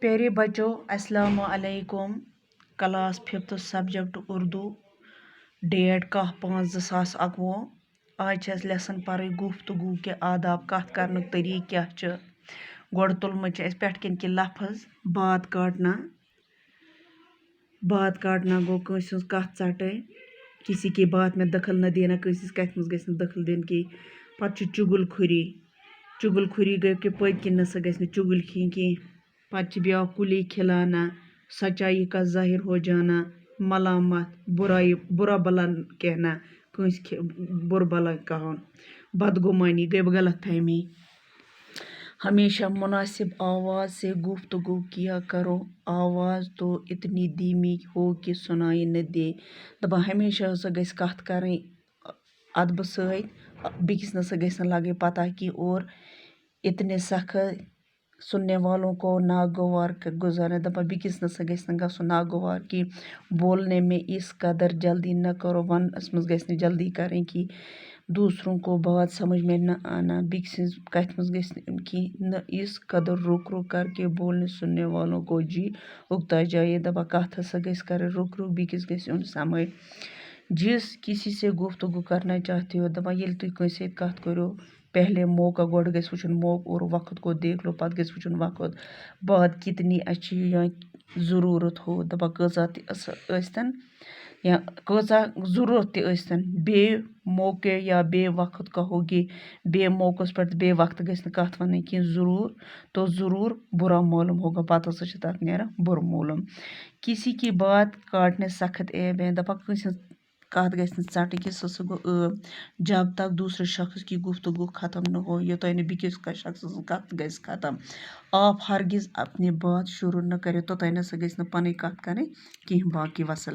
प्यारे बच्चों, अस्सलाम वालेकुम। Class 5th subject Urdu, date 10/5/2021। आज छे लेसन पर गुफ्तगू के आदाब, कत कर तरीक क्या गोड़ तुलम पेट कन कि लफ्ज बात काटना गो कंस कत ट किसी की बात में दखल न देना, कंस कथ मज गई दखल दिन की। पत चुगलखुरी गई कि पद किन सह गई चुगल खी कह। पत ब्या कुली खिलाना, सच्चाई का जाहिर हो जाना, मलामत बुरा भला कहना, कंस बुरा भला कहन। बदगुमानी गई गलत फहमी। हमेशा मुनासिब आवाज़ से गुफ्तगू किया करो, आवाज़ तो इतनी धीमी हो कि सुनाई न दे। दपा हमेशा हसा गई कथ करनी अदब सहित, बिकिस नसा गई लगे पता कि और इतने सख्त सुनने वालों को नागवार गुजारने। दपा बिकिस नसा गई गसुन नागवार कि बोलने में इस कदर जल्दी न करो, वनस मज गई जल्दी करें कि दूसरों को बात समझ में न आना। बिकिस कथ मज गई कि न इस कदर रुक रुक करके बोलने, सुनने वालों को जी उगता जाए। दपा कथ हसा गई करे रुक रुक, बिकिस गई उन समझ। जिस किसी से गुफ्तगू करना चाहते हो, दपा ये तुम कंस कथ करो, पहले मौका गोड़ गई वुचन मौका और वक्त को देख लो, पत गई वुचन वक्त बात कितनी अच्छी या ज़रूरत हो। दपा कजा तन या कजा ज़रूरत तन बे मौके या बे वक्त कहोगे, बे मौकस पर बे वक्त गई कथ वन कि ज़रूर बुरा मालूम होगा, पत हसा तथ नेरा बुरा मालूम। किसी की बात काटने सख्त ऐब है। दपा कंस कथ गई ट कि सो गो जब तक दूसरे शख्स की गुफ्तगू ख़त्म न हो, योतन न बिकिस का शख्स कथ गई ख़त्म। आप हरगिज़ अपनी बात शुरू न करें, तोतन न गई पन कथ करें कहीं। बाकी वसल।